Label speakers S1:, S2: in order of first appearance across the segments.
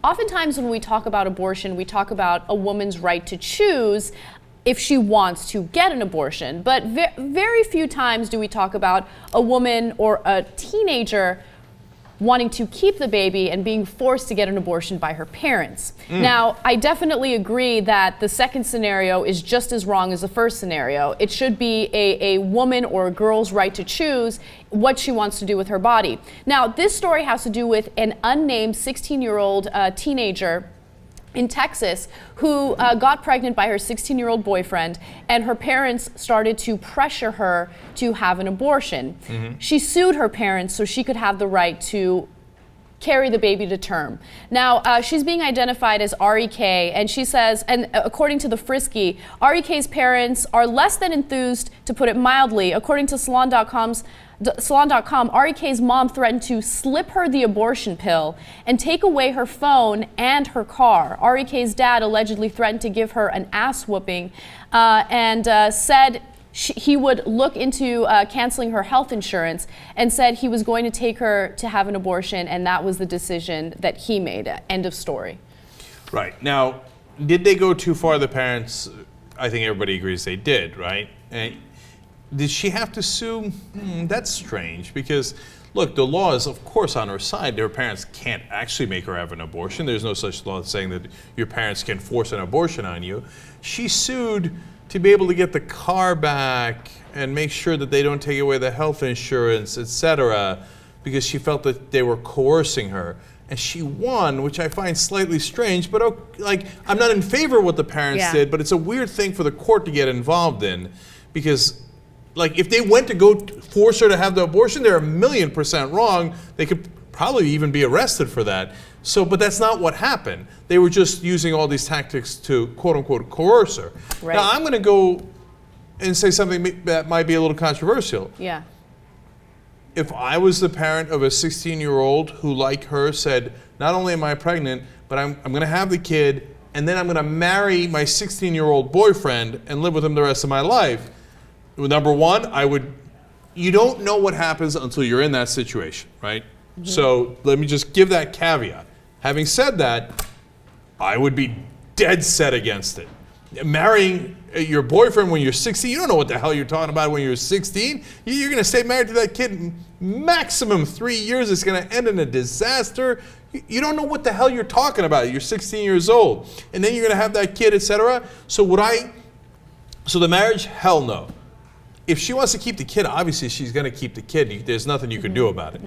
S1: oftentimes when we talk about abortion, we talk about a woman's right to choose if she wants to get an abortion. But very few times do we talk about a woman or a teenager wanting to keep the baby and being forced to get an abortion by her parents. Now, I definitely agree that the second scenario is just as wrong as the first scenario. It should be a woman or a girl's right to choose what she wants to do with her body. Now, this story has to do with an unnamed 16-year-old teenager in Texas who got pregnant by her 16-year-old boyfriend, and her parents started to pressure her to have an abortion. She sued her parents so she could have the right to carry the baby to term. Now, she's being identified as REK, and she says, and according to the Frisky, REK's parents are less than enthused, to put it mildly. According to Salon.com, REK's mom threatened to slip her the abortion pill and take away her phone and her car. REK's dad allegedly threatened to give her an ass whooping and said he would look into canceling her health insurance, and said he was going to take her to have an abortion, and that was the decision that he made. End of story.
S2: Right. Now, did they go too far, the parents? I think everybody agrees they did, right? Did she have to sue? That's strange, because look, the law is of course on her side. Her parents can't actually make her have an abortion. There's no such law saying that your parents can force an abortion on you. She sued to be able to get the car back and make sure that they don't take away the health insurance, etc., because she felt that they were coercing her. And she won, which I find slightly strange, but like, I'm not in favor of what the parents did, but it's a weird thing for the court to get involved in, because like, if they went to go force her to have the abortion, they're 1,000,000% wrong. They could probably even be arrested for that. So, but that's not what happened. They were just using all these tactics to, quote unquote, coerce her.
S1: Right.
S2: Now, I'm going to go and say something that might be a little controversial.
S1: Yeah.
S2: If I was the parent of a 16-year-old who, like her, said, not only am I pregnant, but I'm going to have the kid, and then I'm going to marry my 16-year-old boyfriend and live with him the rest of my life. Number one, you don't know what happens until you're in that situation, right? So let me just give that caveat. Having said that, I would be dead set against it. Marrying your boyfriend when you're 16, you don't know what the hell you're talking about when you're 16. You're going to stay married to that kid maximum 3 years. It's going to end in a disaster. You don't know what the hell you're talking about. You're 16 years old. And then you're going to have that kid, etc. So the marriage, hell no. If she wants to keep the kid, obviously she's going to keep the kid. There's nothing you can do about it.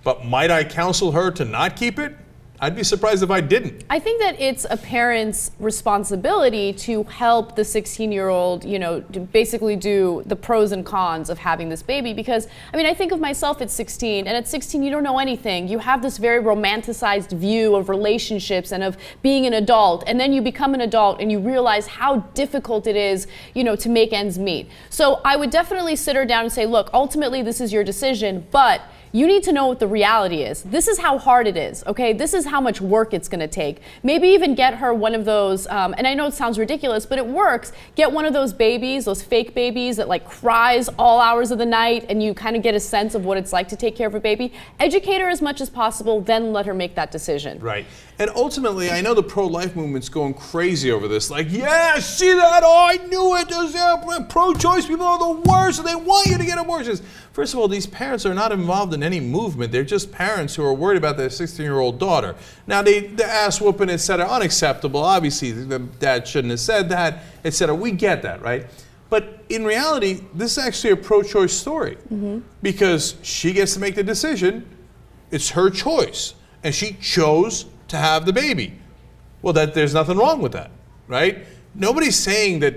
S2: But might I counsel her to not keep it? I'd be surprised if I didn't. I
S1: think that it's a parent's responsibility to help the 16-year-old, to basically do the pros and cons of having this baby. Because, I mean, I think of myself at 16, and at 16 you don't know anything. You have this very romanticized view of relationships and of being an adult, and then you become an adult and you realize how difficult it is, to make ends meet. So I would definitely sit her down and say, look, ultimately this is your decision, but you need to know what the reality is. This is how hard it is, okay? This is how much work it's gonna take. Maybe even get her one of those, and I know it sounds ridiculous, but it works. Get one of those babies, those fake babies that like cries all hours of the night, and you kind of get a sense of what it's like to take care of a baby. Educate her as much as possible, then let her make that decision.
S2: Right. And ultimately, I know the pro-life movement's going crazy over this. Like, yeah, see that? Oh, I knew it. Those pro-choice people are the worst, and they want you to get abortions. First of all, these parents are not involved in any movement. They're just parents who are worried about their 16-year-old daughter. Now, the ass whooping, etc., unacceptable. Obviously, the dad shouldn't have said that, etc. We get that, right? But in reality, this is actually a pro-choice story, because she gets to make the decision. It's her choice, and she chose to have the baby. Well, there's nothing wrong with that, right? Nobody's saying that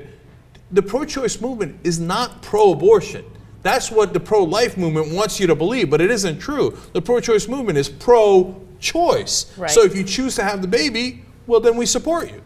S2: the pro-choice movement is not pro-abortion. That's what the pro-life movement wants you to believe, but it isn't true. The pro-choice movement is pro-choice.
S1: Right.
S2: So if you choose to have the baby, well, then we support you.